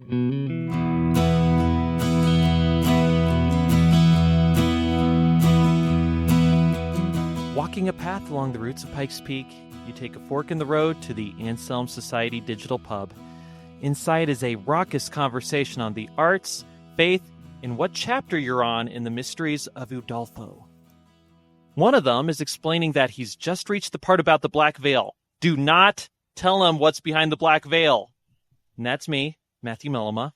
Walking a path along the roots of Pikes Peak, you take a fork in the road to the Anselm Society Digital Pub. Inside is a raucous conversation on the arts, faith, and what chapter you're on in the mysteries of Udolpho. One of them is explaining that he's just reached the part about the black veil. Do not tell him what's behind the black veil. And that's me, Matthew Mellema,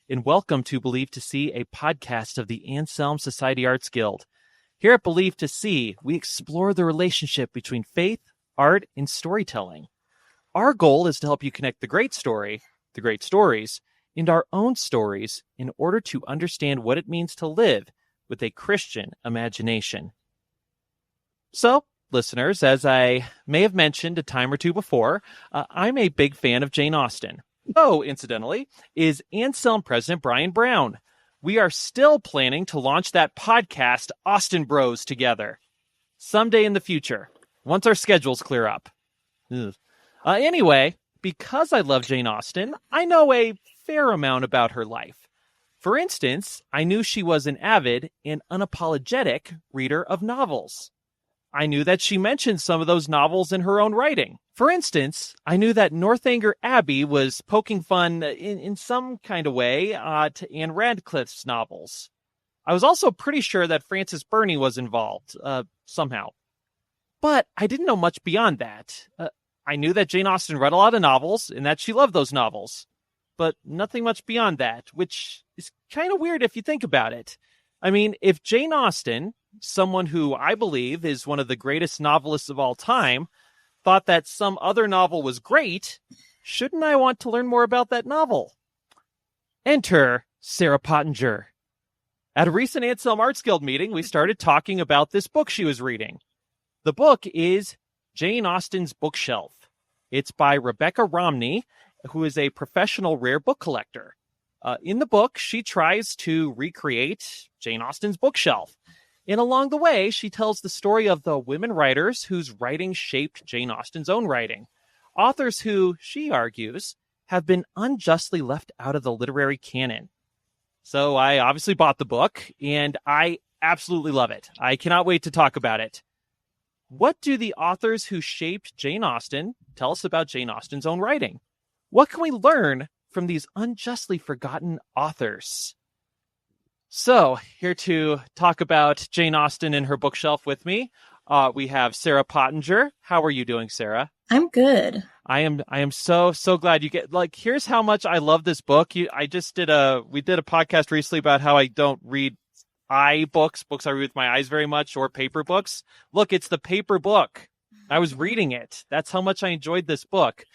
and welcome to Believe to See, a podcast of the Anselm Society Arts Guild. Here at Believe to See, we explore the relationship between faith, art, and storytelling. Our goal is to help you connect the great story, the great stories, and our own stories in order to understand what it means to live with a Christian imagination. So, listeners, as I may have mentioned a time or two before, I'm a big fan of Jane Austen. Oh, incidentally, is Anselm President Brian Brown. We are still planning to launch that podcast, Austen Bros, together. Someday in the future, once our schedules clear up. Anyway, because I love Jane Austen, I know a fair amount about her life. For instance, I knew she was an avid and unapologetic reader of novels. I knew that she mentioned some of those novels in her own writing. For instance, I knew that Northanger Abbey was poking fun in some kind of way to Anne Radcliffe's novels. I was also pretty sure that Frances Burney was involved, somehow. But I didn't know much beyond that. I knew that Jane Austen read a lot of novels and that she loved those novels. But nothing much beyond that, which is kind of weird if you think about it. I mean, if Jane Austen, someone who I believe is one of the greatest novelists of all time, thought that some other novel was great, shouldn't I want to learn more about that novel? Enter Sarah Pottinger. At a recent Anselm Arts Guild meeting, we started talking about this book she was reading. The book is Jane Austen's Bookshelf. It's by Rebecca Romney, who is a professional rare book collector. In the book, she tries to recreate Jane Austen's bookshelf. And along the way, she tells the story of the women writers whose writing shaped Jane Austen's own writing. Authors who, she argues, have been unjustly left out of the literary canon. So I obviously bought the book, and I absolutely love it. I cannot wait to talk about it. What do the authors who shaped Jane Austen tell us about Jane Austen's own writing? What can we learn from these unjustly forgotten authors? So, here to talk about Jane Austen and her bookshelf with me, we have Sarah Pottinger. How are you doing, Sarah? I'm good. I am so glad you get, here's how much I love this book. We did a podcast recently about how I don't read books I read with my eyes very much, or paper books. Look, it's the paper book. I was reading it. That's how much I enjoyed this book.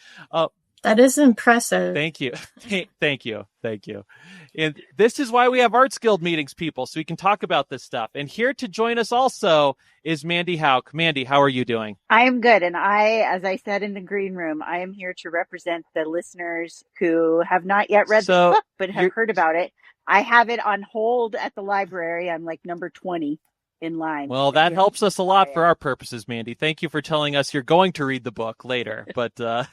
That is impressive. Thank you. Thank you. And this is why we have Arts Guild meetings, people, so we can talk about this stuff. And here to join us also is Mandy Hauk. Mandy, how are you doing? I am good. And as I said in the green room, I am here to represent the listeners who have not yet read the book, but have heard about it. I have it on hold at the library. I'm like number 20 in line. Well, that helps us a lot for our purposes, Mandy. Thank you for telling us you're going to read the book later, but...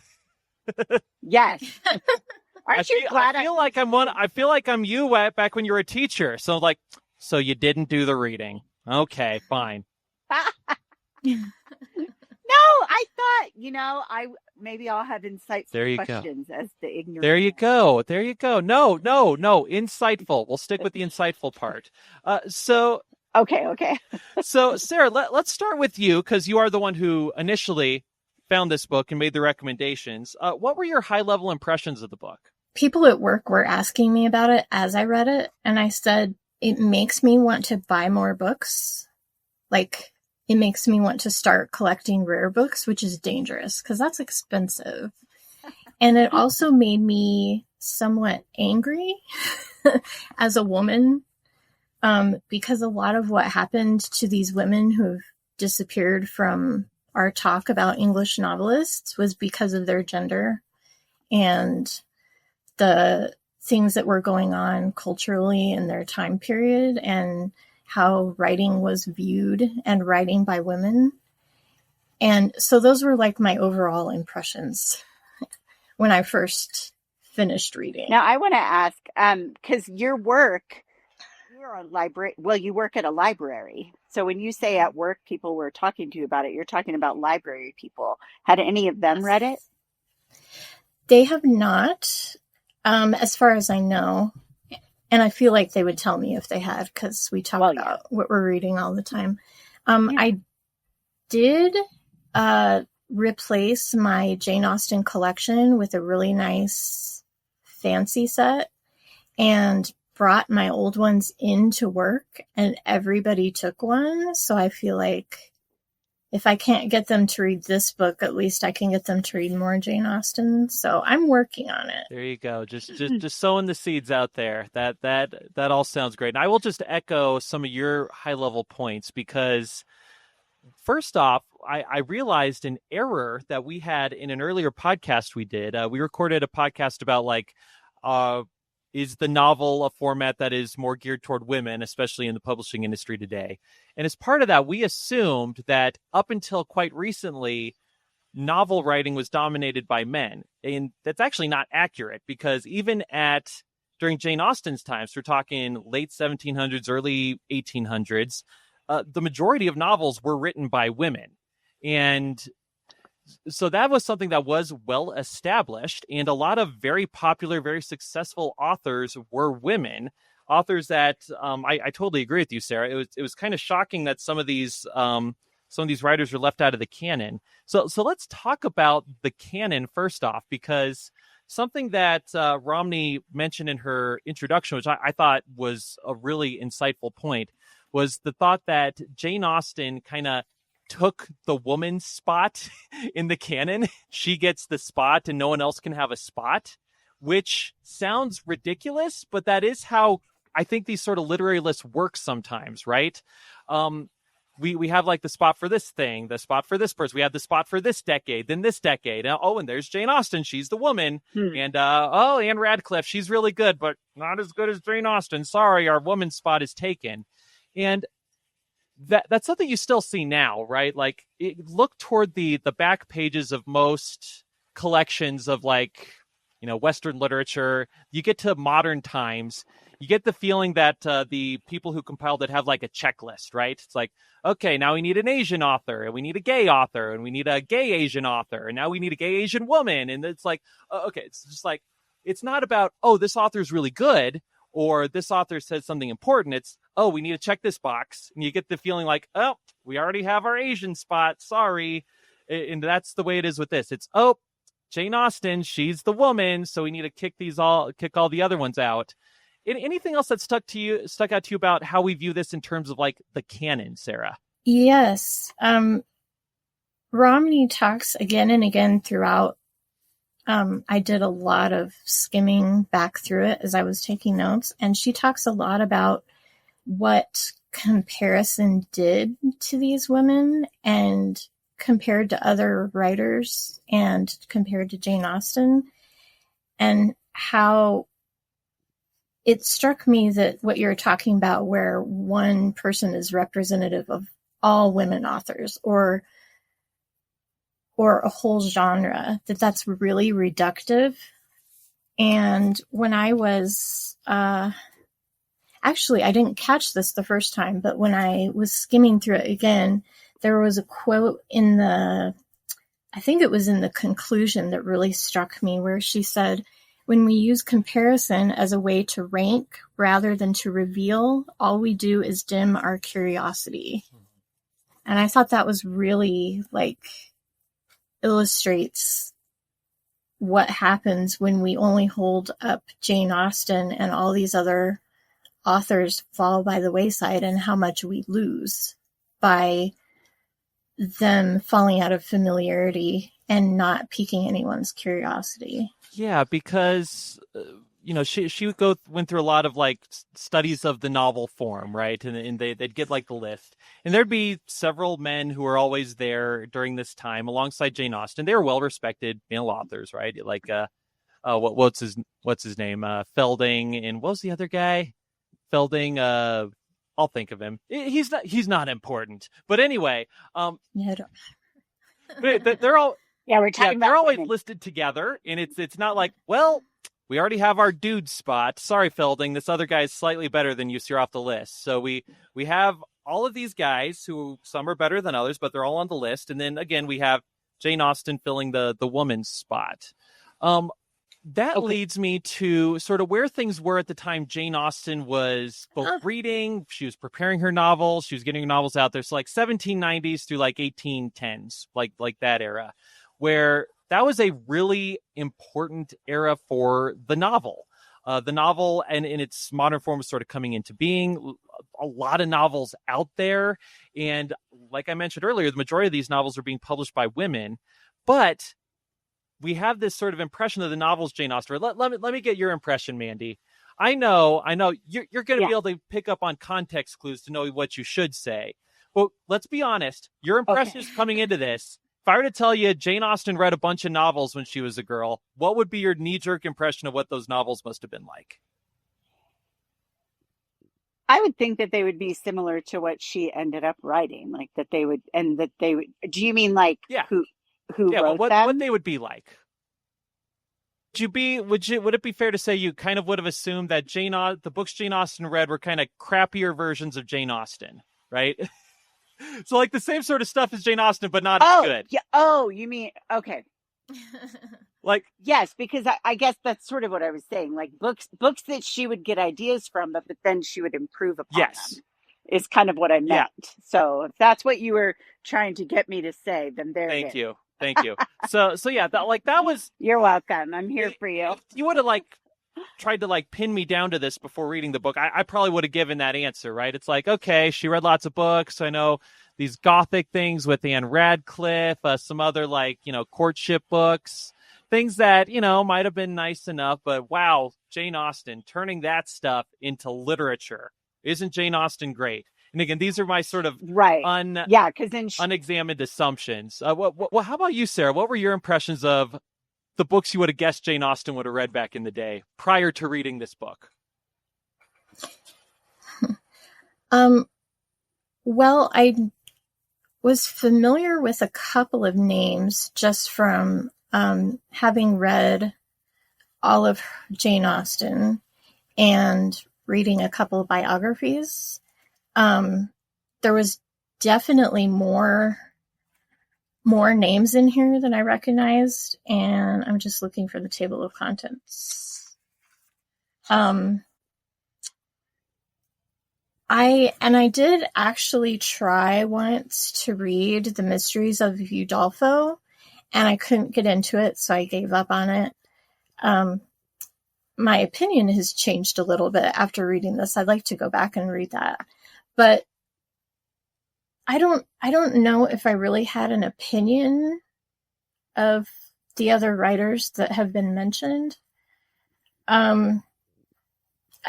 Yes. Aren't you glad? I feel like I'm you back when you were a teacher. So you didn't do the reading. Okay, fine. No, I thought, maybe I'll have insightful questions as the ignorant. There you go. No, insightful. We'll stick with the insightful part. Okay. So, Sarah, let's start with you, because you are the one who initially found this book and made the recommendations. What were your high-level impressions of the book? People at work were asking me about it as I read it, and I said, it makes me want to buy more books. It makes me want to start collecting rare books, which is dangerous, because that's expensive. And it also made me somewhat angry as a woman, because a lot of what happened to these women who've disappeared from our talk about English novelists was because of their gender and the things that were going on culturally in their time period and how writing was viewed and writing by women. And so those were my overall impressions when I first finished reading. Now, I want to ask, because you're a library, well, you work at a library. So when you say at work, people were talking to you about it, you're talking about library people. Had any of them read it? They have not, as far as I know. And I feel like they would tell me if they had, because we talk about what we're reading all the time. I did replace my Jane Austen collection with a really nice fancy set and brought my old ones into work, and everybody took one. So I feel like if I can't get them to read this book, at least I can get them to read more Jane Austen. So I'm working on it. There you go. Just sowing the seeds out there. That all sounds great. And I will just echo some of your high level points, because first off, I realized an error that we had in an earlier podcast we did. We recorded a podcast about is the novel a format that is more geared toward women, especially in the publishing industry today? And as part of that, we assumed that up until quite recently, novel writing was dominated by men. And that's actually not accurate, because even during Jane Austen's times, we're talking late 1700s, early 1800s, the majority of novels were written by women. And so that was something that was well established, and a lot of very popular, very successful authors were women. Authors that I totally agree with you, Sarah. It was kind of shocking that some of these writers were left out of the canon. So let's talk about the canon first off, because something that Romney mentioned in her introduction, which I thought was a really insightful point, was the thought that Jane Austen kind of took the woman's spot in the canon. She gets the spot and no one else can have a spot, which sounds ridiculous, but that is how I think these sort of literary lists work sometimes, right? We have like the spot for this thing, the spot for this person. We have the spot for this decade, then this decade. And there's Jane Austen. She's the woman. And Anne Radcliffe, she's really good, but not as good as Jane Austen. Sorry, our woman's spot is taken. And that's something you still see now, right? Like, look toward the back pages of most collections of Western literature. You get to modern times, you get the feeling that the people who compiled it have like a checklist, right? It's like, okay, now we need an Asian author, and we need a gay author, and we need a gay Asian author, and now we need a gay Asian woman. And it's like, okay, it's just like, it's not about, this author is really good, or this author says something important. It's, we need to check this box. And you get the feeling like, we already have our Asian spot. Sorry. And that's the way it is with this. It's, Jane Austen, she's the woman. So we need to kick all the other ones out. Anything else that stuck out to you about how we view this in terms of like the canon, Sarah? Yes. Romney talks again and again throughout. I did a lot of skimming back through it as I was taking notes, and she talks a lot about what comparison did to these women, and compared to other writers and compared to Jane Austen, and how it struck me that what you're talking about, where one person is representative of all women authors, or a whole genre, that's really reductive. And when I was, actually, I didn't catch this the first time, but when I was skimming through it again, there was a quote I think it was in the conclusion, that really struck me, where she said, "When we use comparison as a way to rank rather than to reveal, all we do is dim our curiosity." And I thought that was really illustrates what happens when we only hold up Jane Austen and all these other authors fall by the wayside, and how much we lose by them falling out of familiarity and not piquing anyone's curiosity. Yeah, because she went through a lot of studies of the novel form, right? And they'd get the list, and there'd be several men who were always there during this time alongside Jane Austen. They were well respected male authors, right? What's his name? Felding, and what was the other guy? Felding. I'll think of him. He's not important, but anyway. They're all. Yeah, we're talking about they're always women. listed together, and it's not like, well, we already have our dude spot. Sorry, Felding, this other guy is slightly better than you, so you're off the list. So we have all of these guys who some are better than others, but they're all on the list. And then again, we have Jane Austen filling the woman's spot. That leads me to sort of where things were at the time Jane Austen was both reading, she was preparing her novels, she was getting her novels out there. So like 1790s through like 1810s, like that era, where that was a really important era for the novel. The novel and in its modern form was sort of coming into being. A lot of novels out there. And like I mentioned earlier, the majority of these novels are being published by women. But we have this sort of impression of the novels Jane Austen. Let me get your impression, Mandy. I know you're going to be able to pick up on context clues to know what you should say. But let's be honest, your impression is coming into this. If I were to tell you Jane Austen read a bunch of novels when she was a girl, what would be your knee-jerk impression of what those novels must have been like? I would think that they would be similar to what she ended up writing, like that they would, do you mean like who wrote what, them? What they would be like? Would it be fair to say you kind of would have assumed that the books Jane Austen read were kind of crappier versions of Jane Austen, right? So like the same sort of stuff as Jane Austen, but not as good. Yeah. Oh, you mean, okay. Like, yes, because I guess that's sort of what I was saying. Like books that she would get ideas from, but then she would improve upon them. Is kind of what I meant. Yeah. So if that's what you were trying to get me to say, then there it is. Thank you. So yeah, that was. You're welcome. I'm here for you. If you would have tried to pin me down to this before reading the book, I probably would have given that answer, right? It's like, okay, she read lots of books. I know these gothic things with Anne Radcliffe, some other courtship books, things that, might have been nice enough, but wow, Jane Austen, turning that stuff into literature. Isn't Jane Austen great? And again, these are my sort of unexamined assumptions. Well, how about you, Sarah? What were your impressions of the books you would have guessed Jane Austen would have read back in the day prior to reading this book? Well, I was familiar with a couple of names just from having read all of Jane Austen and reading a couple of biographies. There was definitely more names in here than I recognized, and I'm just looking for the table of contents. I did actually try once to read The Mysteries of Udolpho, and I couldn't get into it, so I gave up on it. My opinion has changed a little bit after reading this. I'd like to go back and read that. But I don't know if I really had an opinion of the other writers that have been mentioned. I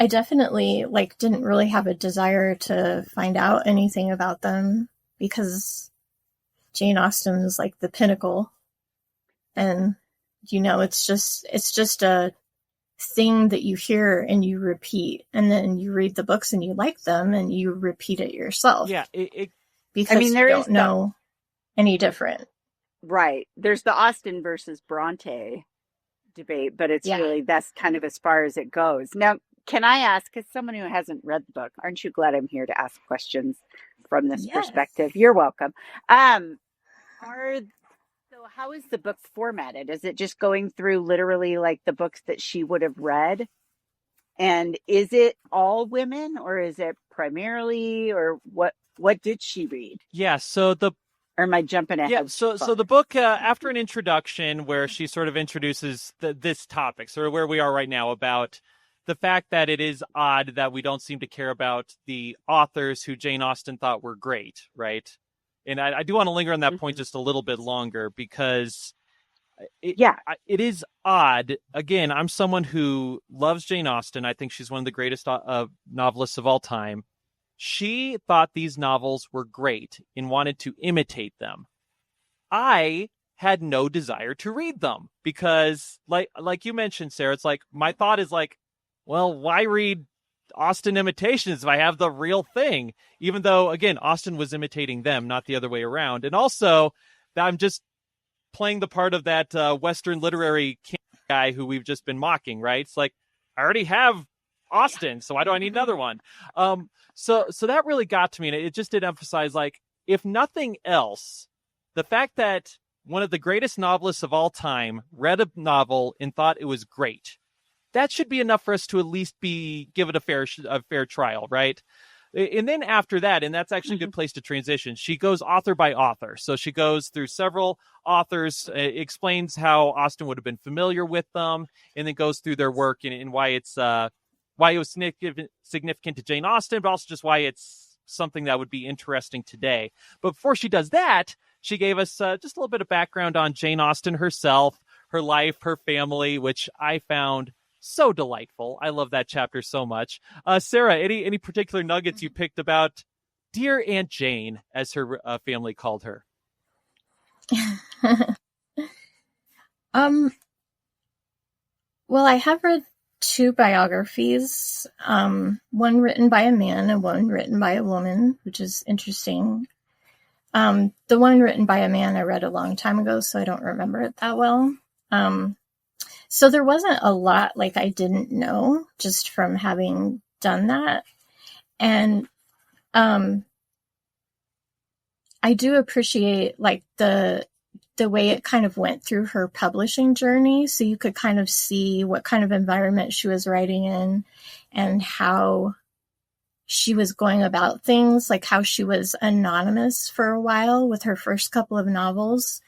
definitely didn't really have a desire to find out anything about them because Jane Austen is the pinnacle. And it's just a thing that you hear and you repeat, and then you read the books and you like them and you repeat it yourself. Yeah, because you don't know any different. Right. There's the Austen versus Bronte debate, but it's really, that's kind of as far as it goes. Now, can I ask, as someone who hasn't read the book, aren't you glad I'm here to ask questions from this perspective? You're welcome. So how is the book formatted? Is it just going through literally the books that she would have read? And is it all women, or is it primarily, or what did she read? Yeah, so or am I jumping ahead? Yeah, so the book, after an introduction where she sort of introduces this topic, sort of where we are right now, about the fact that it is odd that we don't seem to care about the authors who Jane Austen thought were great, right? And I do want to linger on that point just a little bit longer, because it is odd. Again, I'm someone who loves Jane Austen. I think she's one of the greatest novelists of all time. She thought these novels were great and wanted to imitate them. I had no desire to read them because, like you mentioned, Sarah, it's my thought is well, why read Austen imitations if I have the real thing? Even though, again, Austen was imitating them, not the other way around. And also, I'm just playing the part of that Western literary guy who we've just been mocking, right? It's like, I already have Austen, so why do I need another one? So that really got to me, and it just did emphasize, like, if nothing else, the fact that one of the greatest novelists of all time read a novel and thought it was great, that should be enough for us to at least give it a fair trial, right? And then after that, and that's actually a good place to transition, she goes author by author. So she goes through several authors, explains how Austen would have been familiar with them, and then goes through their work and why it was significant to Jane Austen, but also just why it's something that would be interesting today. But before she does that, she gave us just a little bit of background on Jane Austen herself, her life, her family, which I found so delightful. I love that chapter so much. Sarah, any particular nuggets you picked about dear Aunt Jane, as her family called her? Well, I have read 2 biographies, one written by a man and one written by a woman, which is interesting. The one written by a man I read a long time ago, so I don't remember it that well. So there wasn't a lot like I didn't know just from having done that. And I do appreciate like the way it kind of went through her publishing journey. So you could kind of see what kind of environment she was writing in and how she was going about things, like how she was anonymous for a while with her first couple of novels.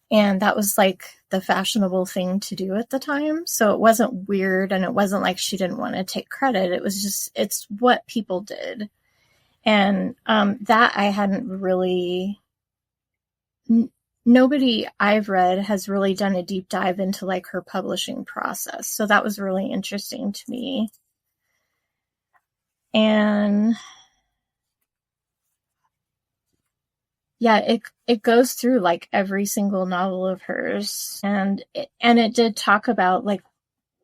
And that was like the fashionable thing to do at the time. So it wasn't weird, and it wasn't like she didn't want to take credit. It was just, it's what people did. And that I hadn't really, nobody I've read has really done a deep dive into like her publishing process. So that was really interesting to me. And yeah, it goes through like every single novel of hers, and it did talk about like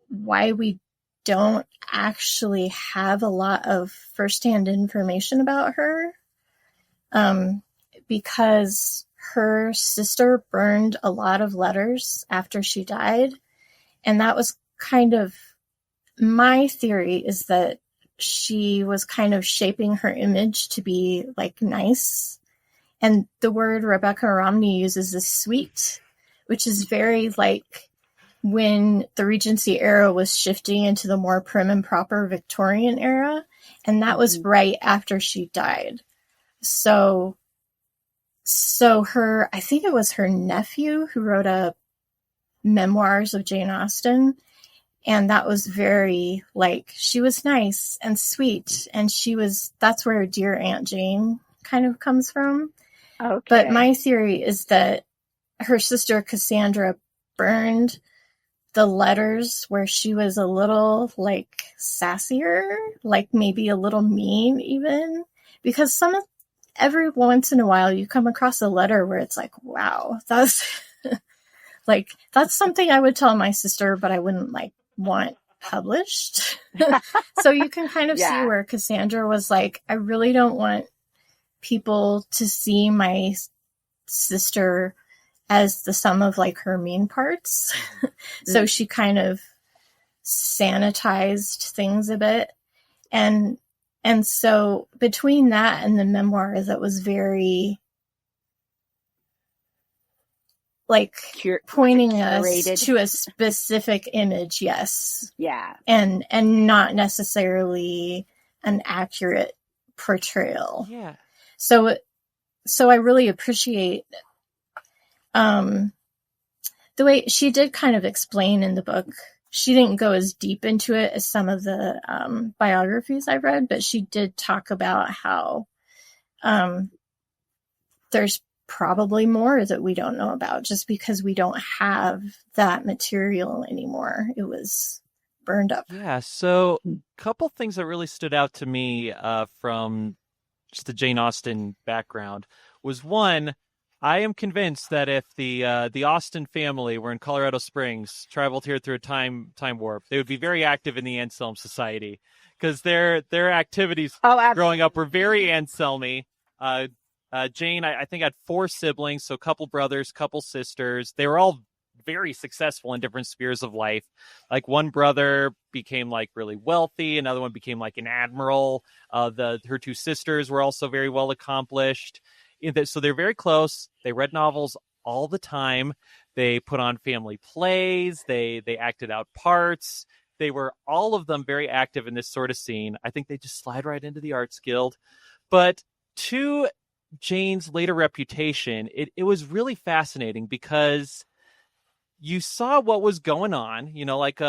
why we don't actually have a lot of firsthand information about her, because her sister burned a lot of letters after she died, and that was kind of my theory, is that she was kind of shaping her image to be like nice. And the word Rebecca Romney uses is sweet, which is very like when the Regency era was shifting into the more prim and proper Victorian era. And that was right after she died. So I think it was her nephew who wrote a memoirs of Jane Austen. And that was very like, she was nice and sweet. And that's where Dear Aunt Jane kind of comes from. Okay. But my theory is that her sister Cassandra burned the letters where she was a little like sassier, like maybe a little mean even, because every once in a while you come across a letter where it's like, wow, that's like, that's something I would tell my sister, but I wouldn't like want published. So you can kind of see where Cassandra was like, I really don't want people to see my sister as the sum of like her mean parts. So she kind of sanitized things a bit. And so between that and the memoir that was very like pointing us to a specific image. Yes. Yeah. And not necessarily an accurate portrayal. Yeah. So I really appreciate the way she did kind of explain in the book. She didn't go as deep into it as some of the biographies I've read, but she did talk about how there's probably more that we don't know about just because we don't have that material anymore. It was burned up. Yeah, so a couple things that really stood out to me from just the Jane Austen background was, one, I am convinced that if the Austen family were in Colorado Springs, traveled here through a time warp, they would be very active in the Anselm Society, because their activities growing up were very Anselmy. Jane, I think, had 4 siblings, so a couple brothers, couple sisters. They were all very successful in different spheres of life. Like one brother became like really wealthy, another one became like an admiral. Her two sisters were also very well accomplished. So they're very close. They read novels all the time. They put on family plays. They acted out parts. They were, all of them, very active in this sort of scene. I think they just slide right into the Arts Guild. But to Jane's later reputation, it was really fascinating because you saw what was going on. You know, like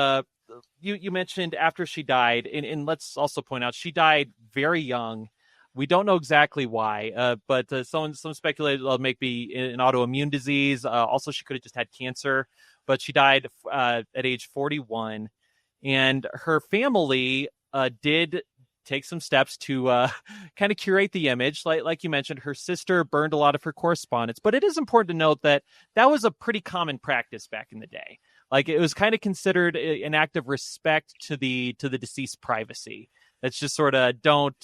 you mentioned after she died, and let's also point out she died very young. We don't know exactly why, but some speculated maybe an autoimmune disease. Also, she could have just had cancer, but she died at age 41. And her family did take some steps to kind of curate the image. Like you mentioned, her sister burned a lot of her correspondence. But it is important to note that that was a pretty common practice back in the day. Like, it was kind of considered an act of respect to the deceased privacy. That's just sort of don't,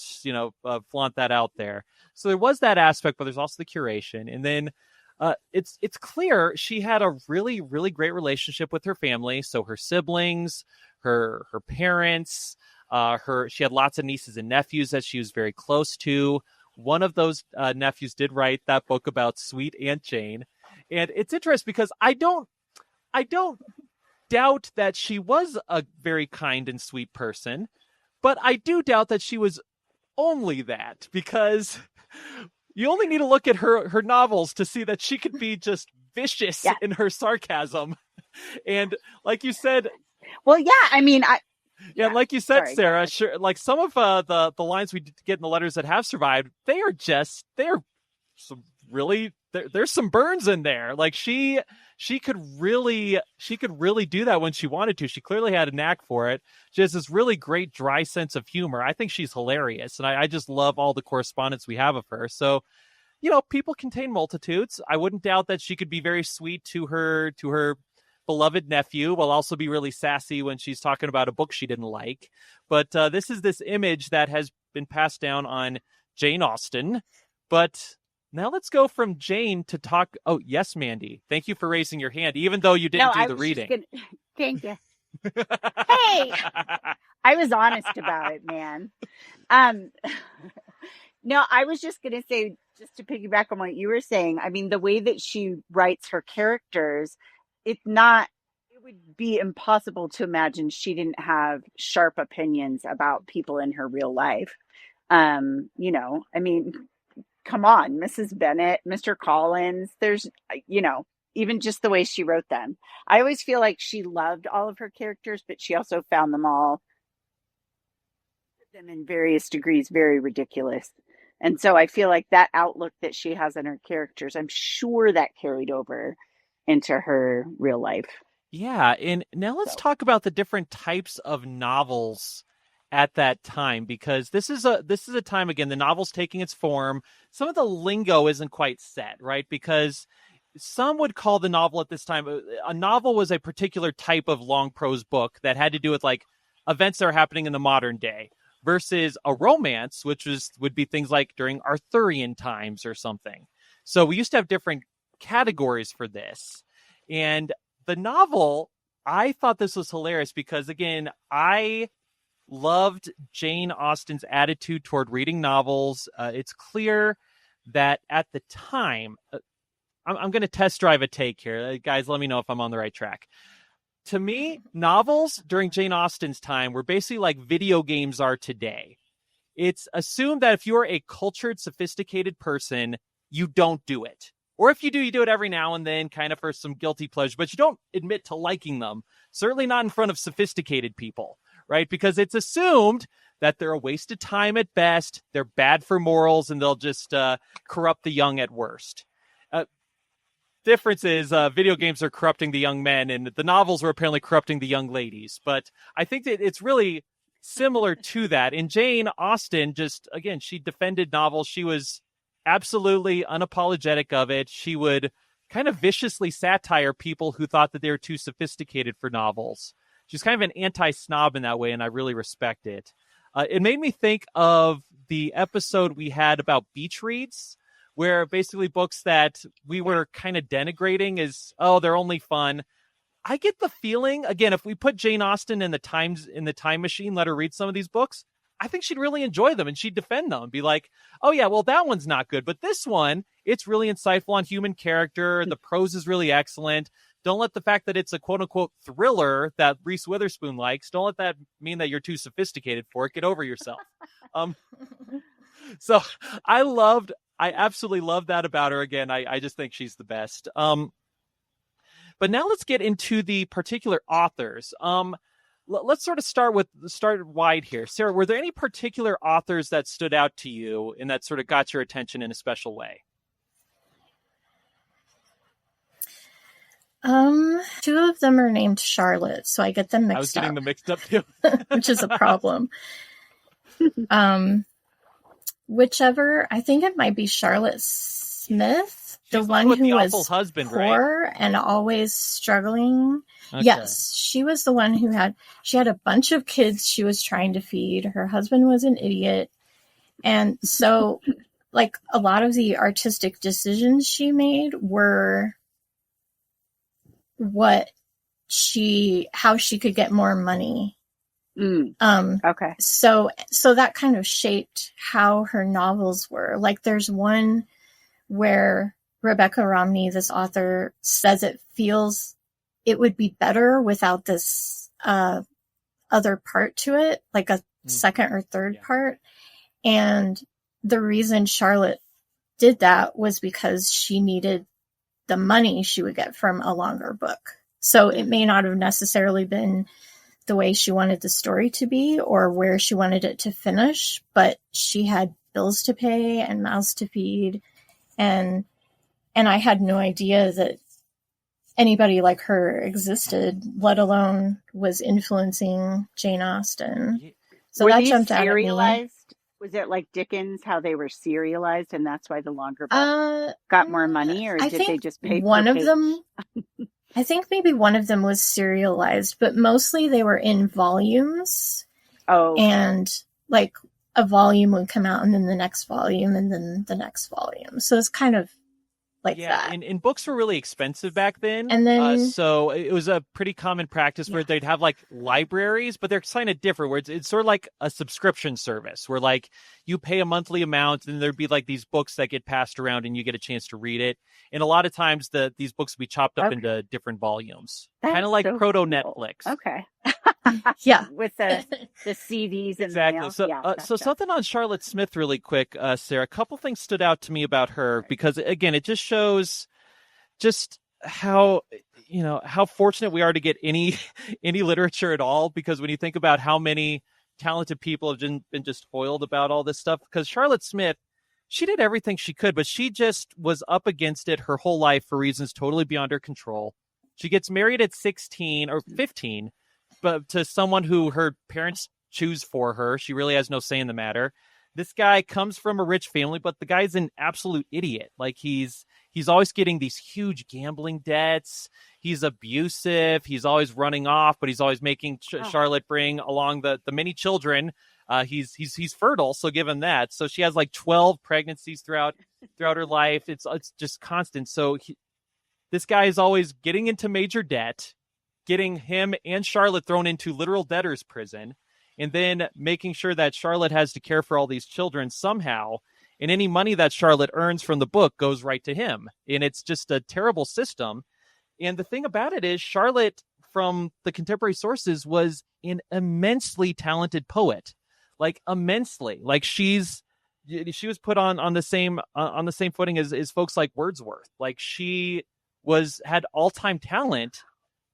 flaunt that out there. So there was that aspect, but there's also the curation. And then it's clear she had a really, really great relationship with her family. So her siblings, her parents, she had lots of nieces and nephews that she was very close to. One of those nephews did write that book about sweet Aunt Jane. And it's interesting because I don't doubt that she was a very kind and sweet person, but I do doubt that she was only that, because you only need to look at her novels to see that she could be just vicious in her sarcasm. And like you said, well, yeah, I mean, like you said, Sarah, sure, like some of the lines we get in the letters that have survived, they're some really, there's some burns in there. Like she could really do that when she wanted to. She clearly had a knack for it. She has this really great dry sense of humor. I think she's hilarious, and I just love all the correspondence we have of her. So, people contain multitudes. I wouldn't doubt that she could be very sweet to her beloved nephew, while also be really sassy when she's talking about a book she didn't like. But this is this image that has been passed down on Jane Austen. But now let's go from Jane to talk. Oh, yes, Mandy. Thank you for raising your hand, even though you didn't do the reading. Thank you. Hey, I was honest about it, man. No, I was just going to say, just to piggyback on what you were saying, I mean, the way that she writes her characters, it would be impossible to imagine she didn't have sharp opinions about people in her real life. I mean, come on, Mrs. Bennet, Mr. Collins, there's, even just the way she wrote them. I always feel like she loved all of her characters, but she also found them in various degrees very ridiculous. And so I feel like that outlook that she has on her characters, I'm sure that carried over into her real life. Yeah, and now let's talk about the different types of novels at that time, because this is a time, again, the novel's taking its form. Some of the lingo isn't quite set, right? Because some would call the novel at this time, a novel was a particular type of long prose book that had to do with like events that are happening in the modern day, versus a romance, which would be things like during Arthurian times or something. So we used to have different categories for this. And the novel, I thought this was hilarious because, again, I loved Jane Austen's attitude toward reading novels. It's clear that at the time, I'm going to test drive a take here. Guys, let me know if I'm on the right track. To me, novels during Jane Austen's time were basically like video games are today. It's assumed that if you're a cultured, sophisticated person, you don't do it. Or if you do, you do it every now and then, kind of for some guilty pleasure, but you don't admit to liking them. Certainly not in front of sophisticated people, right? Because it's assumed that they're a waste of time at best, they're bad for morals, and they'll just corrupt the young at worst. Difference is video games are corrupting the young men, and the novels were apparently corrupting the young ladies. But I think that it's really similar to that. In Jane Austen, just, again, she defended novels. She was absolutely unapologetic of it. She would kind of viciously satire people who thought that they were too sophisticated for novels. She's kind of an anti-snob in that way, and I really respect it. It made me think of the episode we had about beach reads, where basically books that we were kind of denigrating as, oh, they're only fun. I get the feeling, again, if we put Jane Austen in the time machine, let her read some of these books, I think she'd really enjoy them and she'd defend them and be like, oh yeah, well, that one's not good, but this one, it's really insightful on human character. The prose is really excellent. Don't let the fact that it's a quote unquote thriller that Reese Witherspoon likes, don't let that mean that you're too sophisticated for it. Get over yourself. So I absolutely loved that about her. Again, I just think she's the best. But now let's get into the particular authors. Let's sort of start wide here. Sarah, were there any particular authors that stood out to you and that sort of got your attention in a special way? Two of them are named Charlotte, so I get them mixed up. I was getting them mixed up too. Which is a problem. Whichever, I think it might be Charlotte Smith, the one who was husband, poor right? And always struggling. Okay. Yes, she was the one who had a bunch of kids she was trying to feed. Her husband was an idiot. And so, like, a lot of the artistic decisions she made were how she could get more money. Okay. So that kind of shaped how her novels were. Like, there's one where Rebecca Romney, this author, says it feels it would be better without this other part to it, like a second or third part. And the reason Charlotte did that was because she needed the money she would get from a longer book. So it may not have necessarily been the way she wanted the story to be or where she wanted it to finish, but she had bills to pay and mouths to feed. And I had no idea that anybody like her existed, let alone was influencing Jane Austen. So that jumped out at me. Was it like Dickens, how they were serialized and that's why the longer book got more money, or did they just pay one per of page? them? I think maybe one of them was serialized, but mostly they were in volumes. Oh. And like a volume would come out and then the next volume and then the next volume. So it's kind of like that. And books were really expensive back then. And then so it was a pretty common practice where they'd have like libraries, but they're kind of different, where it's sort of like a subscription service where like you pay a monthly amount and there'd be like these books that get passed around and you get a chance to read it. And a lot of times these books would be chopped up into different volumes. Kind of like so proto cool. Netflix. Okay. Yeah. With the CDs and exactly. So something on Charlotte Smith really quick, Sarah. A couple things stood out to me about her because again, it just shows just how fortunate we are to get any literature at all, because when you think about how many talented people have been just foiled about all this stuff, because Charlotte Smith, she did everything she could, but she just was up against it her whole life for reasons totally beyond her control. She gets married at 16 or 15, but to someone who her parents choose for her. She really has no say in the matter. This guy comes from a rich family, but the guy's an absolute idiot. Like he's always getting these huge gambling debts. He's abusive. He's always running off, but he's always making Charlotte bring along the many children. He's fertile, so give him that. So she has like 12 pregnancies throughout her life. It's just constant. So this guy is always getting into major debt, getting him and Charlotte thrown into literal debtor's prison, and then making sure that Charlotte has to care for all these children somehow. And any money that Charlotte earns from the book goes right to him. And it's just a terrible system. And the thing about it is Charlotte, from the contemporary sources, was an immensely talented poet, like immensely. Like she was put on the same footing as folks like Wordsworth. Like she had all-time talent,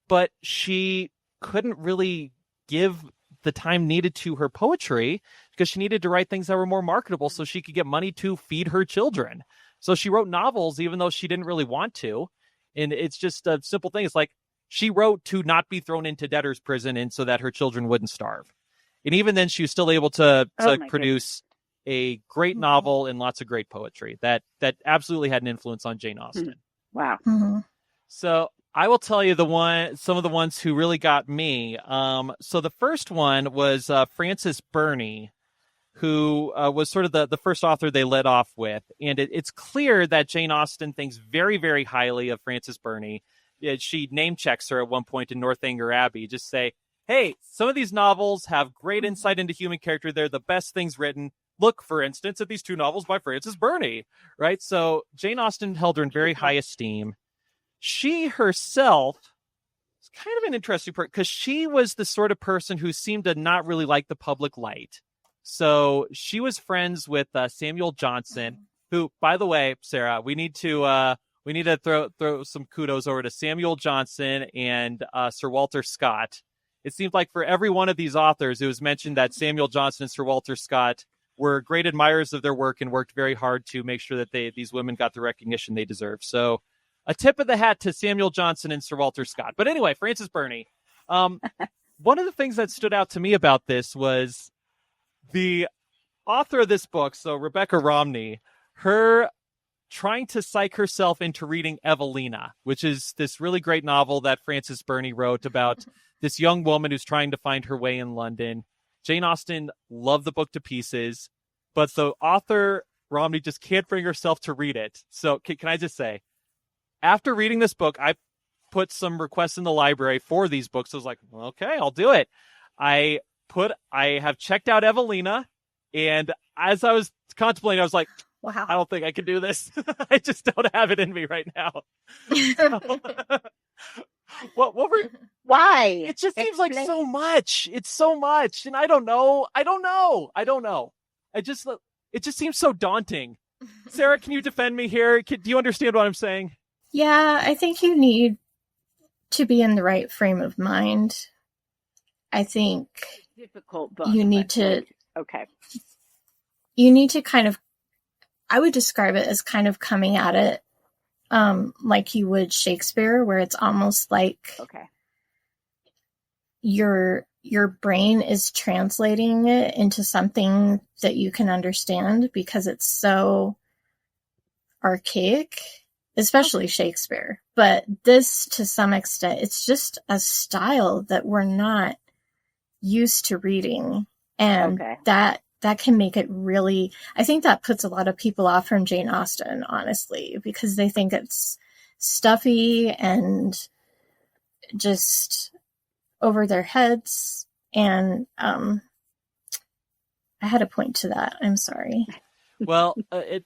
but she couldn't really give the time needed to her poetry because she needed to write things that were more marketable so she could get money to feed her children. So she wrote novels even though she didn't really want to. And it's just a simple thing. It's like she wrote to not be thrown into debtor's prison and so that her children wouldn't starve. And even then she was still able to produce a great novel and lots of great poetry that absolutely had an influence on Jane Austen. Wow. Mm-hmm. So I will tell you some of the ones who really got me. So the first one was Frances Burney, who was sort of the first author they led off with. And it's clear that Jane Austen thinks very, very highly of Frances Burney she name checks her at one point in Northanger Abbey. Just say, hey, some of these novels have great insight into human character. They're the best things written. Look, for instance, at these 2 novels by Frances Burney, right? So Jane Austen held her in very high esteem. She herself is kind of an interesting person because she was the sort of person who seemed to not really like the public light. So she was friends with Samuel Johnson, who, by the way, Sarah, we need to throw some kudos over to Samuel Johnson and Sir Walter Scott. It seemed like for every one of these authors, it was mentioned that Samuel Johnson and Sir Walter Scott were great admirers of their work and worked very hard to make sure that these women got the recognition they deserve. So a tip of the hat to Samuel Johnson and Sir Walter Scott. But anyway, Frances Burney. One of the things that stood out to me about this was the author of this book, so Rebecca Romney, her trying to psych herself into reading Evelina, which is this really great novel that Frances Burney wrote about this young woman who's trying to find her way in London. Jane Austen loved the book to pieces, but the author, Romney, just can't bring herself to read it. So can I just say, after reading this book, I put some requests in the library for these books. I was like, okay, I'll do it. I have checked out Evelina, and as I was contemplating, I was like, wow, I don't think I can do this. I just don't have it in me right now. What were? Why? It just seems like so much. It's so much, and I don't know. It just seems so daunting. Sarah, can you defend me here? Do you understand what I'm saying? Yeah, I think you need to be in the right frame of mind. I think difficult book. You need to. Okay. You need to kind of. I would describe it as kind of coming at it like you would Shakespeare, where it's almost like your brain is translating it into something that you can understand because it's so archaic, especially Shakespeare. But this, to some extent, it's just a style that we're not used to reading. And that can make it really, I think that puts a lot of people off from Jane Austen, honestly, because they think it's stuffy and just over their heads. And I had a point to that. I'm sorry. Well,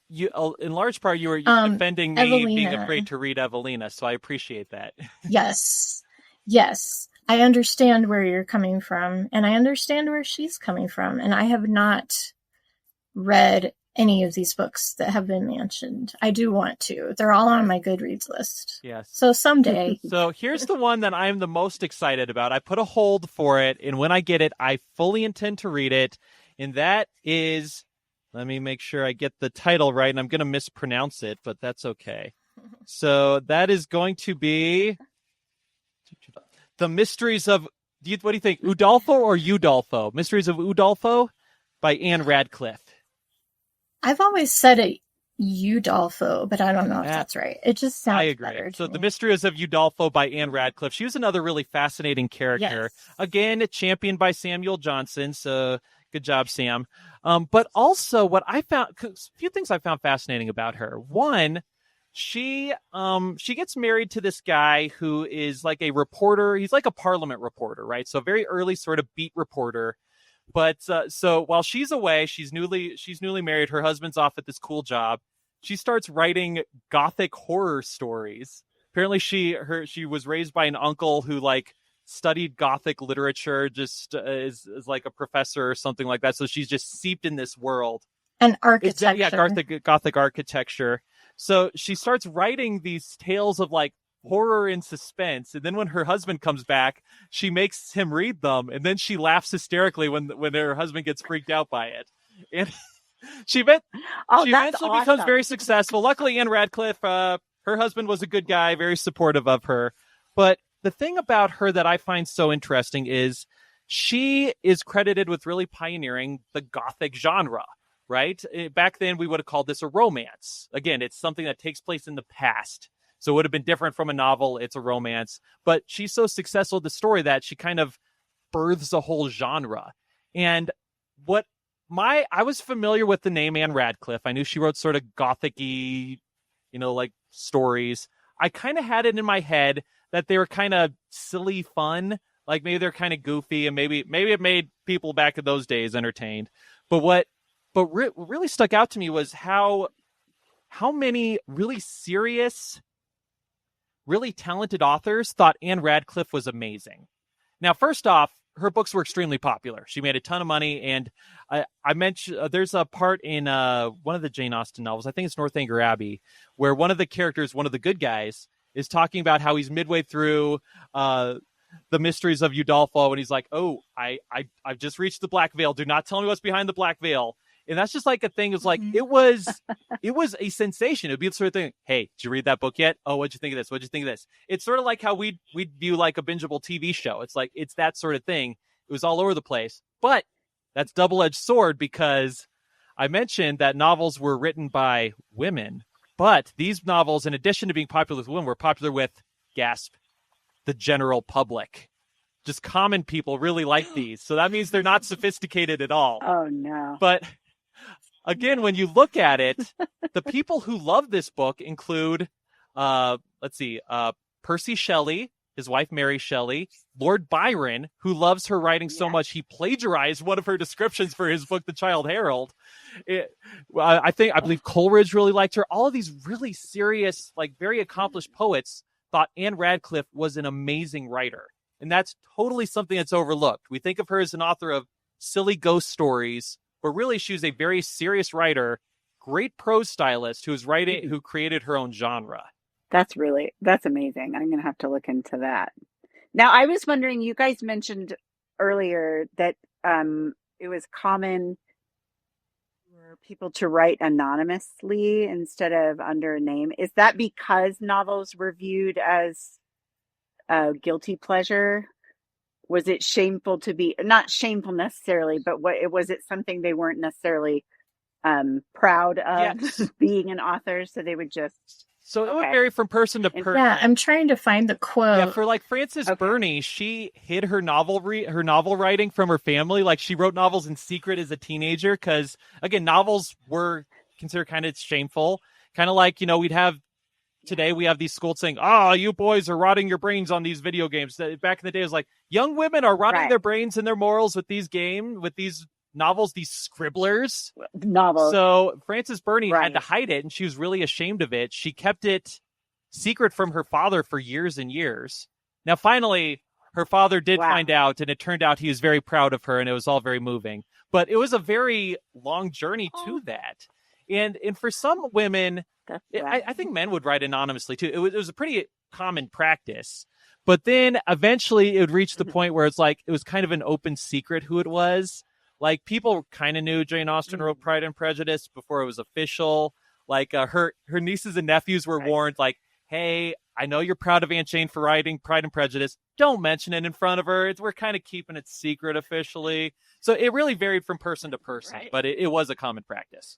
in large part, you were defending me Evelina. Being afraid to read Evelina, so I appreciate that. Yes. I understand where you're coming from, and I understand where she's coming from, and I have not read any of these books that have been mentioned. I do want to. They're all on my Goodreads list. Yes. So someday. So here's the one that I'm the most excited about. I put a hold for it, and when I get it, I fully intend to read it, and that is, let me make sure I get the title right, and I'm going to mispronounce it, but that's okay. So that is going to be The Mysteries of, what do you think, Udolpho or Udolpho? Mysteries of Udolpho by Anne Radcliffe. I've always said it Udolpho, but I don't know if that's right. It just sounds better. So The Mysteries of Udolpho by Anne Radcliffe. She was another really fascinating character. Yes. Again, championed by Samuel Johnson, so good job, Sam. But also what I found, a few things I found fascinating about her. One, she gets married to this guy who is like a reporter. He's like a Parliament reporter, right? So very early sort of beat reporter. But so while she's away, she's newly married. Her husband's off at this cool job. She starts writing Gothic horror stories. Apparently, she was raised by an uncle who like studied Gothic literature, just is like a professor or something like that. So she's just seeped in this world. And architecture. Gothic architecture. So she starts writing these tales of like horror and suspense, and then when her husband comes back, she makes him read them, and then she laughs hysterically when her husband gets freaked out by it. And she eventually becomes very successful. Luckily, Anne Radcliffe, her husband was a good guy, very supportive of her. But the thing about her that I find so interesting is she is credited with really pioneering the Gothic genre. Right? Back then, we would have called this a romance. Again, it's something that takes place in the past. So it would have been different from a novel. It's a romance. But she's so successful at the story that she kind of births a whole genre. And I was familiar with the name Anne Radcliffe. I knew she wrote sort of Gothic-y, like stories. I kind of had it in my head that they were kind of silly fun. Like maybe they're kind of goofy, and maybe it made people back in those days entertained. But what really stuck out to me was how many really serious, really talented authors thought Anne Radcliffe was amazing. Now, first off, her books were extremely popular. She made a ton of money, and I mentioned there's a part in one of the Jane Austen novels, I think it's Northanger Abbey, where one of the characters, one of the good guys, is talking about how he's midway through the Mysteries of Udolpho, and he's like, "Oh, I've just reached the Black Veil. Do not tell me what's behind the Black Veil." And that's just like a thing. It was like it was a sensation. It'd be the sort of thing. Hey, did you read that book yet? Oh, what'd you think of this? What'd you think of this? It's sort of like how we'd view like a bingeable TV show. It's like it's that sort of thing. It was all over the place. But that's double-edged sword, because I mentioned that novels were written by women, but these novels, in addition to being popular with women, were popular with, gasp, the general public. Just common people really like these. So that means they're not sophisticated at all. Oh, no. But again, when you look at it, the people who love this book include, Percy Shelley, his wife Mary Shelley, Lord Byron, who loves her writing so much he plagiarized one of her descriptions for his book, The Childe Harold. I believe Coleridge really liked her. All of these really serious, like very accomplished poets thought Anne Radcliffe was an amazing writer. And that's totally something that's overlooked. We think of her as an author of silly ghost stories, but really she was a very serious writer, great prose stylist who created her own genre. That's amazing. I'm going to have to look into that. Now, I was wondering, you guys mentioned earlier that it was common for people to write anonymously instead of under a name. Is that because novels were viewed as a guilty pleasure? Was it shameful to be, not shameful necessarily, but was it something they weren't necessarily proud of, being an author, so they would just... So it would vary from person to person. Yeah, I'm trying to find the quote. Yeah, for like Frances Burney, she hid her novel writing from her family. Like she wrote novels in secret as a teenager because, again, novels were considered kind of shameful. Kind of like, today we have these schools saying, "Oh, you boys are rotting your brains on these video games." Back in the day, it was like young women are rotting their brains and their morals with these novels, these scribblers. Novels. So Frances Burney had to hide it, and she was really ashamed of it. She kept it secret from her father for years and years. Now, finally, her father did find out, and it turned out he was very proud of her, and it was all very moving. But it was a very long journey to that. And for some women, I think men would write anonymously too. It was a pretty common practice. But then eventually it would reach the point where it's like it was kind of an open secret who it was. Like people kind of knew Jane Austen wrote Pride and Prejudice before it was official. Like her nieces and nephews were warned, like, "Hey, I know you're proud of Aunt Jane for writing Pride and Prejudice. Don't mention it in front of her. We're kind of keeping it secret officially." So it really varied from person to person, but it was a common practice.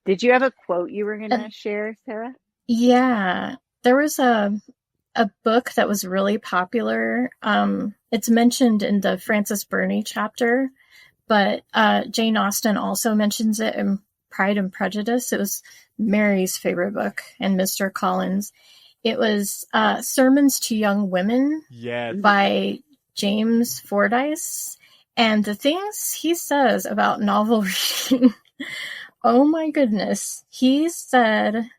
Did you have a quote you were going to share, Sarah? Yeah, there was a book that was really popular. It's mentioned in the Frances Burney chapter, but Jane Austen also mentions it in Pride and Prejudice. It was Mary's favorite book, and Mr. Collins. It was Sermons to Young Women by James Fordyce. And the things he says about novel reading, oh my goodness. He said...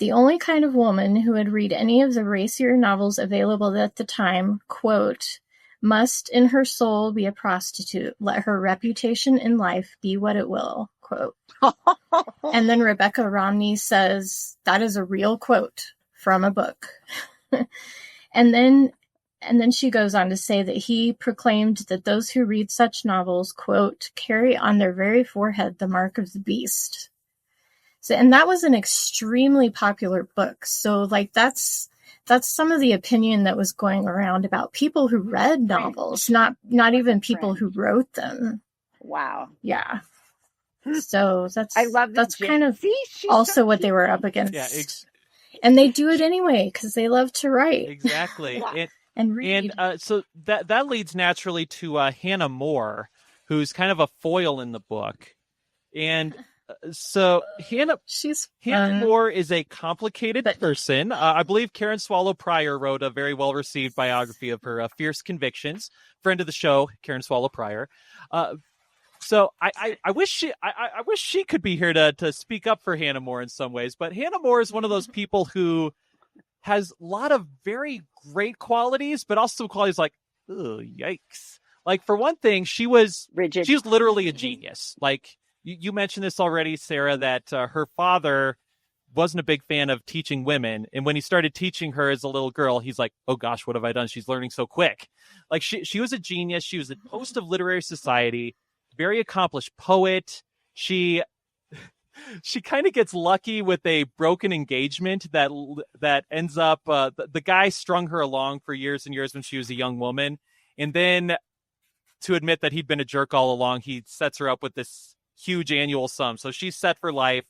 The only kind of woman who would read any of the racier novels available at the time, quote, must in her soul be a prostitute, let her reputation in life be what it will, quote. And then Rebecca Romney says that is a real quote from a book. And then she goes on to say that he proclaimed that those who read such novels, quote, carry on their very forehead the mark of the beast. So, and that was an extremely popular book. So like that's some of the opinion that was going around about people who read novels, not even people who wrote them. Wow. Yeah. So I love that's kind of also what they were up against. Yeah, and they do it anyway because they love to write. Exactly. And read. And so that leads naturally to Hannah More, who's kind of a foil in the book. And So Hannah Moore is a complicated person. I believe Karen Swallow Prior wrote a very well-received biography of her, Fierce Convictions. Friend of the show, Karen Swallow Prior. So I wish she could be here to speak up for Hannah Moore in some ways. But Hannah Moore is one of those people who has a lot of very great qualities, but also qualities like, oh, yikes. Like, for one thing, she was rigid. She was literally a genius. Like, you mentioned this already, Sarah, that her father wasn't a big fan of teaching women. And when he started teaching her as a little girl, he's like, oh gosh, what have I done? She's learning so quick. Like, she was a genius. She was a host of literary society, very accomplished poet. She kind of gets lucky with a broken engagement that ends up, the guy strung her along for years and years when she was a young woman. And then, to admit that he'd been a jerk all along, he sets her up with this huge annual sum. So she's set for life,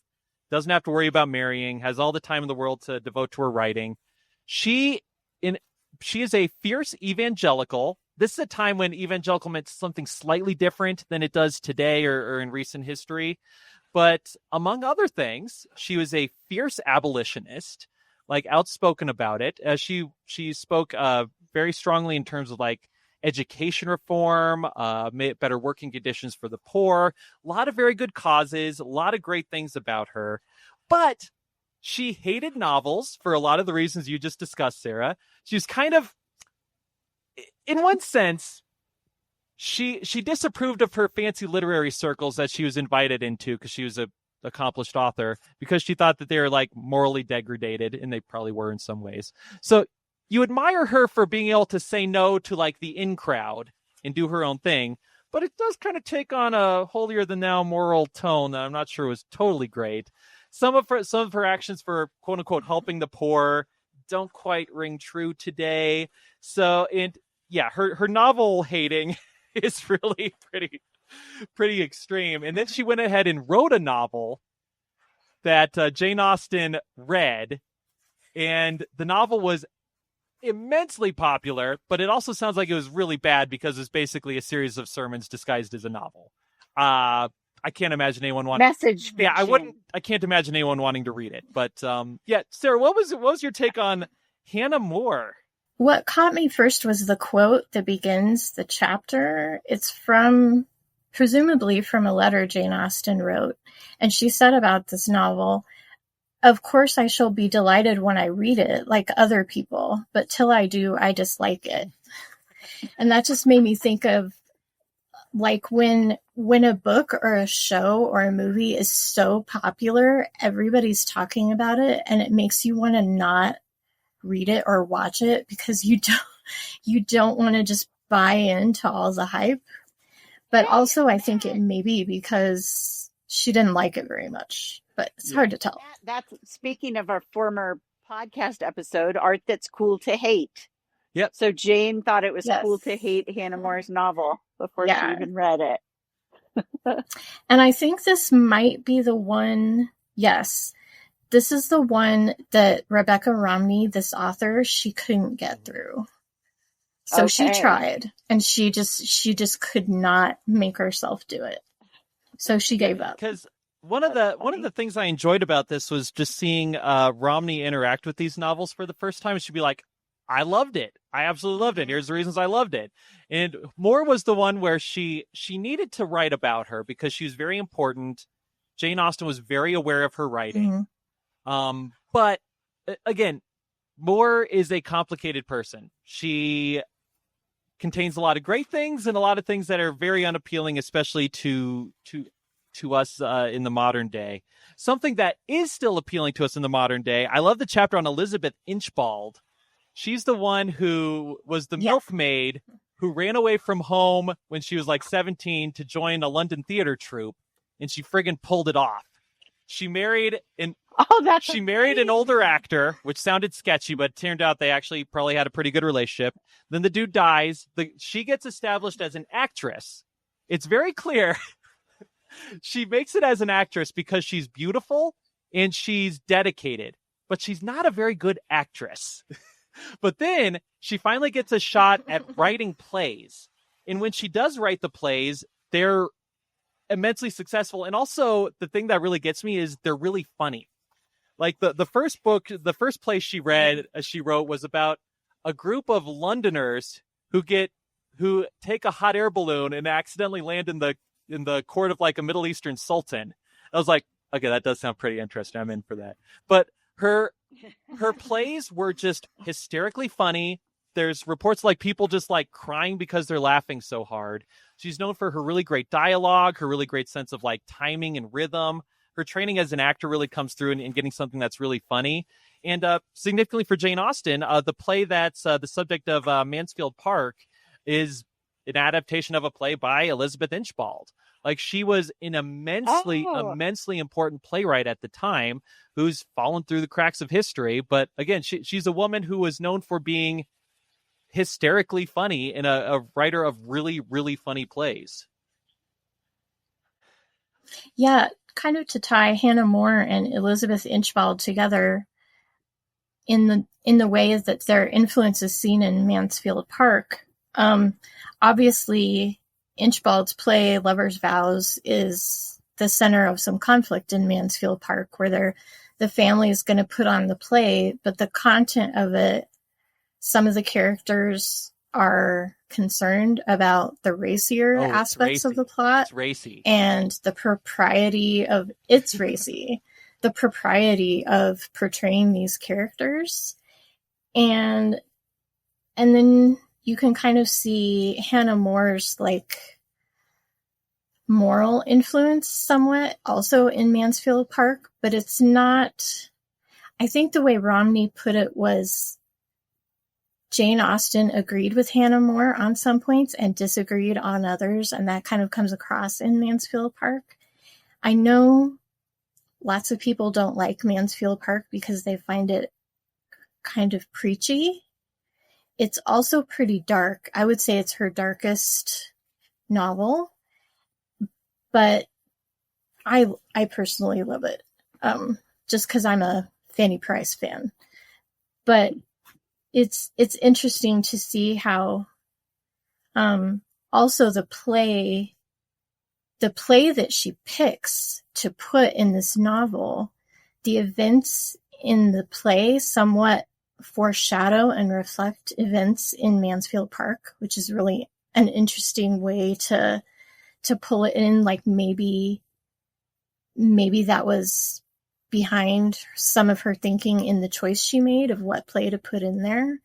doesn't have to worry about marrying, has all the time in the world to devote to her writing. She is a fierce evangelical. This is a time when evangelical meant something slightly different than it does today or in recent history. But among other things, she was a fierce abolitionist, like outspoken about it. She spoke very strongly in terms of like education reform, better working conditions for the poor, a lot of very good causes, a lot of great things about her. But she hated novels for a lot of the reasons you just discussed, Sarah. She was kind of, in one sense, she disapproved of her fancy literary circles that she was invited into because she was a accomplished author, because she thought that they were like morally degraded, and they probably were in some ways. So you admire her for being able to say no to like the in crowd and do her own thing, but it does kind of take on a holier than thou moral tone that I'm not sure was totally great. Some of her actions for quote unquote helping the poor don't quite ring true today. So, and yeah, her novel hating is really pretty extreme. And then she went ahead and wrote a novel that Jane Austen read, and the novel was immensely popular, but it also sounds like it was really bad because it's basically a series of sermons disguised as a novel. I can't imagine anyone wanting message. Yeah, I can't imagine anyone wanting to read it. But yeah, Sarah, what was your take on Hannah Moore? What caught me first was the quote that begins the chapter. It's presumably from a letter Jane Austen wrote. And she said about this novel, "Of course I shall be delighted when I read it, like other people, but till I do, I dislike it." And that just made me think of like when a book or a show or a movie is so popular, everybody's talking about it, and it makes you want to not read it or watch it because you don't want to just buy into all the hype. But also I think it may be because she didn't like it very much, but it's hard to tell. That's speaking of our former podcast episode, Art That's Cool to Hate. Yep. So Jane thought it was cool to hate Hannah Moore's novel before she even read it. And I think this might be the one, this is the one that Rebecca Romney, this author, she couldn't get through. So she tried, and she just could not make herself do it. So she gave up. Because one of the things I enjoyed about this was just seeing Romney interact with these novels for the first time. She'd be like, "I loved it. I absolutely loved it. Here's the reasons I loved it." And Moore was the one where she needed to write about her because she was very important. Jane Austen was very aware of her writing. Mm-hmm. But again, Moore is a complicated person. She contains a lot of great things and a lot of things that are very unappealing, especially to us in the modern day. Something that is still appealing to us in the modern day. I love the chapter on Elizabeth Inchbald. She's the one who was the milkmaid who ran away from home when she was like 17 to join a London theater troupe, and she friggin' pulled it off. She married an older actor, which sounded sketchy, but it turned out they actually probably had a pretty good relationship. Then the dude dies. She gets established as an actress. It's very clear. She makes it as an actress because she's beautiful and she's dedicated, but she's not a very good actress. But then she finally gets a shot at writing plays. And when she does write the plays, they're immensely successful. And also the thing that really gets me is they're really funny. Like the first book, the first play she wrote was about a group of Londoners who take a hot air balloon and accidentally land in the court of like a Middle Eastern sultan. I was like, okay, that does sound pretty interesting. I'm in for that. But her plays were just hysterically funny. There's reports like people just like crying because they're laughing so hard. She's known for her really great dialogue, her really great sense of like timing and rhythm. Her training as an actor really comes through in getting something that's really funny. And significantly for Jane Austen, the play that's the subject of Mansfield Park is an adaptation of a play by Elizabeth Inchbald. Like, she was an immensely important playwright at the time who's fallen through the cracks of history. But again, she's a woman who was known for being hysterically funny and a writer of really, really funny plays. Yeah, kind of to tie Hannah More and Elizabeth Inchbald together in the way that their influence is seen in Mansfield Park. Obviously, Inchbald's play Lover's Vows is the center of some conflict in Mansfield Park, where the family is going to put on the play, but the content of it, some of the characters are concerned about the racier aspects of the plot. It's racy. And the propriety of the propriety of portraying these characters. And then you can kind of see Hannah More's like moral influence somewhat also in Mansfield Park, but it's not, I think the way Romney put it was Jane Austen agreed with Hannah More on some points and disagreed on others, and that kind of comes across in Mansfield Park. I know lots of people don't like Mansfield Park because they find it kind of preachy. It's also pretty dark. I would say it's her darkest novel, but I personally love it, just because I'm a Fanny Price fan. But it's interesting to see how also the play that she picks to put in this novel, the events in the play somewhat foreshadow and reflect events in Mansfield Park, which is really an interesting way to pull it in. Like maybe that was behind some of her thinking in the choice she made of what play to put in there.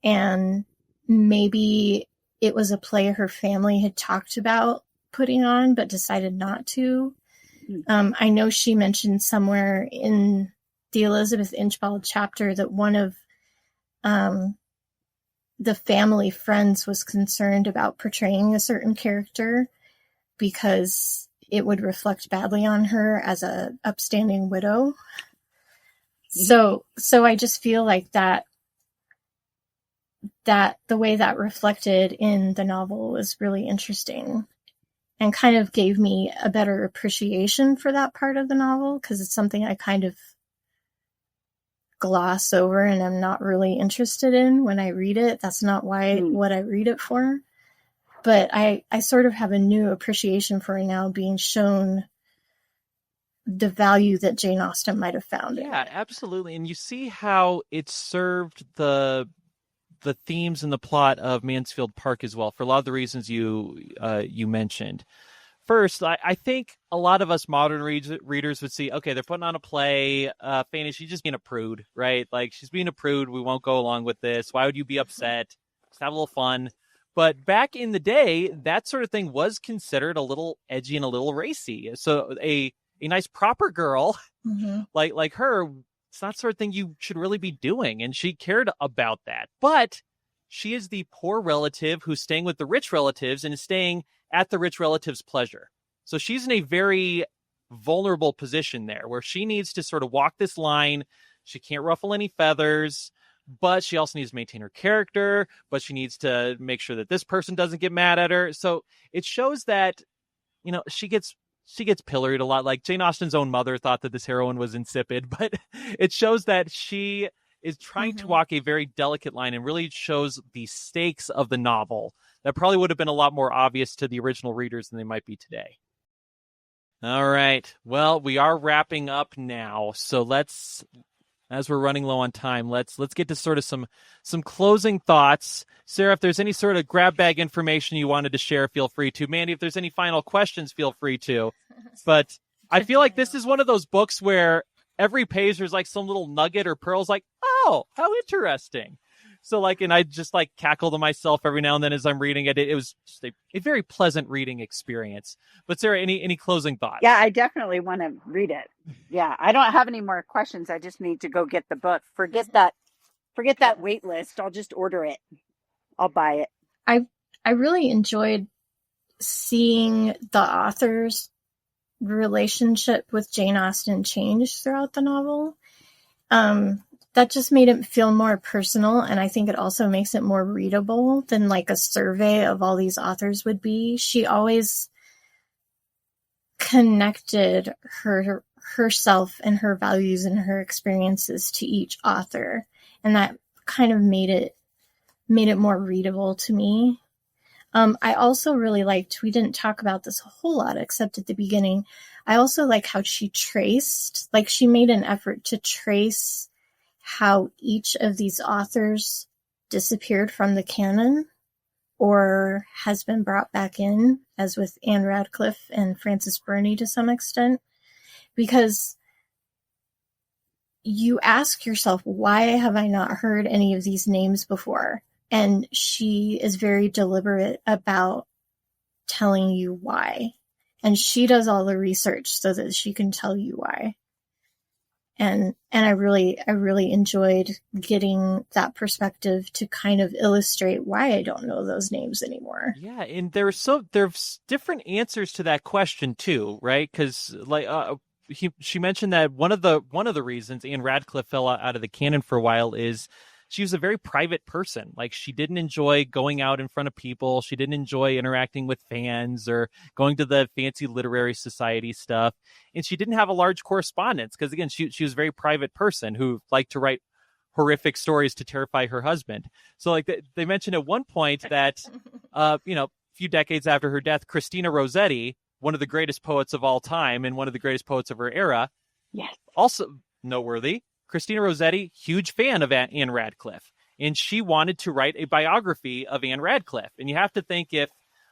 And maybe it was a play her family had talked about putting on, but decided not to. I know she mentioned somewhere in the Elizabeth Inchbald chapter that one of the family friends was concerned about portraying a certain character because it would reflect badly on her as a upstanding widow. So I just feel like that the way that reflected in the novel was really interesting and kind of gave me a better appreciation for that part of the novel, because it's something I kind of gloss over and I'm not really interested in when I read it. That's not what I read it for. But I sort of have a new appreciation for it now, being shown the value that Jane Austen might have found in it. Yeah, absolutely. And you see how it served the themes and the plot of Mansfield Park as well, for a lot of the reasons you mentioned. First, I think a lot of us modern readers would see, okay, they're putting on a play. Fanny, she's just being a prude, right? Like, she's being a prude. We won't go along with this. Why would you be upset? Just have a little fun. But back in the day, that sort of thing was considered a little edgy and a little racy. So a nice proper girl like her, it's not the sort of thing you should really be doing. And she cared about that. But she is the poor relative who's staying with the rich relatives and is staying at the rich relative's pleasure. So she's in a very vulnerable position there where she needs to sort of walk this line. She can't ruffle any feathers, but she also needs to maintain her character, but she needs to make sure that this person doesn't get mad at her. So it shows that, she gets pilloried a lot. Like Jane Austen's own mother thought that this heroine was insipid, but it shows that she is trying to walk a very delicate line and really shows the stakes of the novel that probably would have been a lot more obvious to the original readers than they might be today. All right. Well, we are wrapping up now, so let's, as we're running low on time, let's get to sort of some closing thoughts. Sarah, if there's any sort of grab bag information you wanted to share, feel free to. Mandy, if there's any final questions, feel free to. But I feel like this is one of those books where every page there's like some little nugget or pearls like, oh, how interesting. So like, and I just like cackle to myself every now and then as I'm reading it. It was just a very pleasant reading experience. But Sarah, any closing thoughts? Yeah, I definitely want to read it. Yeah, I don't have any more questions. I just need to go get the book. Forget that wait list. I'll just order it. I'll buy it. I really enjoyed seeing the author's relationship with Jane Austen change throughout the novel. That just made it feel more personal, and I think it also makes it more readable than like a survey of all these authors would be. She always connected herself and her values and her experiences to each author, and that kind of made it more readable to me. I also really liked, we didn't talk about this a whole lot except at the beginning, I also like how she made an effort to trace how each of these authors disappeared from the canon or has been brought back in, as with Anne Radcliffe and Frances Burney to some extent, because you ask yourself, why have I not heard any of these names before? And she is very deliberate about telling you why. And she does all the research so that she can tell you why. And I really enjoyed getting that perspective to kind of illustrate why I don't know those names anymore. Yeah, and there's different answers to that question too, right? Because like she mentioned that one of the reasons Anne Radcliffe fell out of the canon for a while is she was a very private person. Like, she didn't enjoy going out in front of people. She didn't enjoy interacting with fans or going to the fancy literary society stuff. And she didn't have a large correspondence because, again, she was a very private person who liked to write horrific stories to terrify her husband. So like they mentioned at one point that, a few decades after her death, Christina Rossetti, one of the greatest poets of all time and one of the greatest poets of her era, yes, also noteworthy, Christina Rossetti, huge fan of Anne Radcliffe, and she wanted to write a biography of Anne Radcliffe. And you have to think, if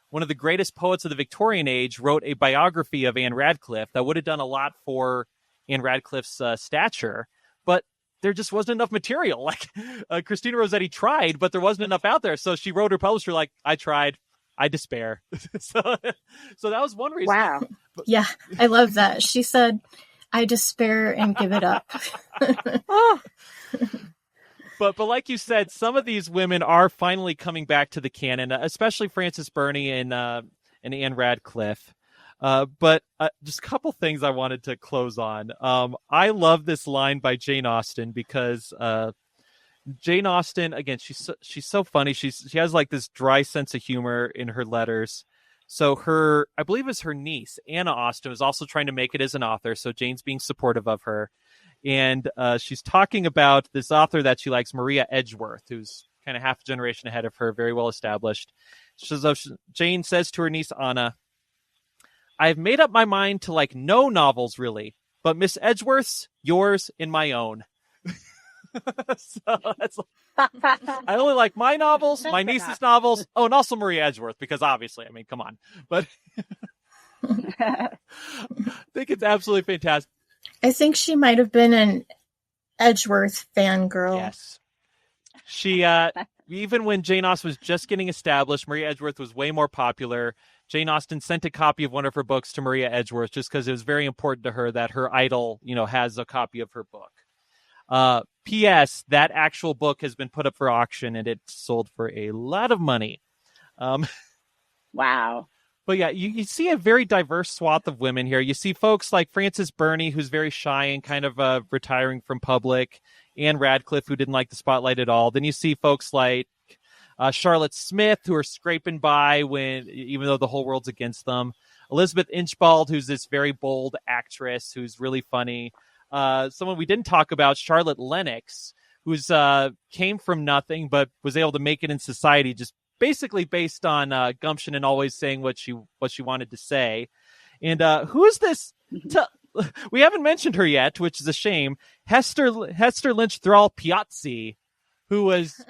one of the greatest poets of the Victorian age wrote a biography of Anne Radcliffe, that would have done a lot for Anne Radcliffe's stature. But there just wasn't enough material. Like, Christina Rossetti tried, but there wasn't enough out there. So she wrote her publisher, like, I tried, I despair. so that was one reason. Wow. Yeah, I love that. She said, I despair and give it up. But like you said, some of these women are finally coming back to the canon, especially Frances Burney and Anne Radcliffe. But just a couple things I wanted to close on. I love this line by Jane Austen because Jane Austen, again, she's so funny. She has like this dry sense of humor in her letters. So I believe it's her niece, Anna Austen, was also trying to make it as an author. So Jane's being supportive of her. And she's talking about this author that she likes, Maria Edgeworth, who's kind of half a generation ahead of her, very well established. Jane says to her niece, Anna, I've made up my mind to like no novels, really, but Miss Edgeworth's, yours, and my own. So that's I only like my novels, my niece's novels. Oh, and also Maria Edgeworth, because obviously, I mean, come on. But I think it's absolutely fantastic. I think she might have been an Edgeworth fangirl. Yes. She, even when Jane Austen was just getting established, Maria Edgeworth was way more popular. Jane Austen sent a copy of one of her books to Maria Edgeworth just because it was very important to her that her idol, has a copy of her book. P.S. That actual book has been put up for auction and it's sold for a lot of money. Wow. But yeah, you see a very diverse swath of women here. You see folks like Frances Burney, who's very shy and kind of retiring from public. Anne Radcliffe, who didn't like the spotlight at all. Then you see folks like Charlotte Smith, who are scraping by even though the whole world's against them. Elizabeth Inchbald, who's this very bold actress who's really funny. Someone we didn't talk about, Charlotte Lennox, who's came from nothing but was able to make it in society, just basically based on gumption and always saying what she wanted to say. And who is this? We haven't mentioned her yet, which is a shame. Hester Lynch Thrall Piazzi, who was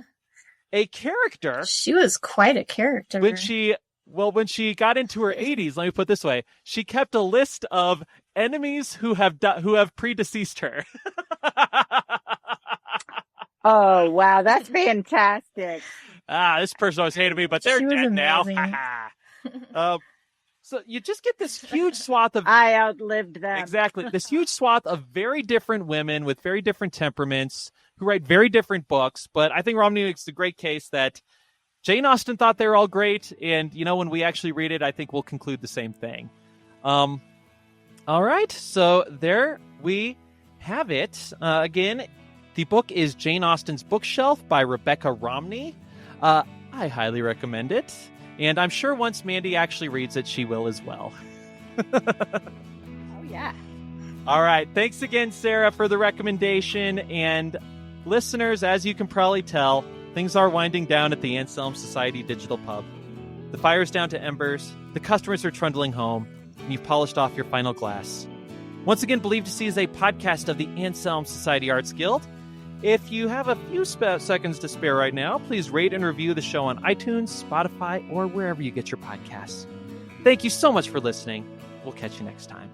a character. She was quite a character. When she got into her 80s, let me put it this way, she kept a list of enemies who have predeceased her. Oh, wow. That's fantastic. This person always hated me, but they're dead now. So you just get this huge swath of... I outlived them. Exactly. This huge swath of very different women with very different temperaments who write very different books. But I think Romney makes a great case that Jane Austen thought they were all great. And, when we actually read it, I think we'll conclude the same thing. All right. So there we have it. Again, the book is Jane Austen's Bookshelf by Rebecca Romney. I highly recommend it. And I'm sure once Mandy actually reads it, she will as well. Oh, yeah. All right. Thanks again, Sarah, for the recommendation. And listeners, as you can probably tell, things are winding down at the Anselm Society Digital Pub. The fire's down to embers, the customers are trundling home, and you've polished off your final glass. Once again, Believe to See is a podcast of the Anselm Society Arts Guild. If you have a few seconds to spare right now, please rate and review the show on iTunes, Spotify, or wherever you get your podcasts. Thank you so much for listening. We'll catch you next time.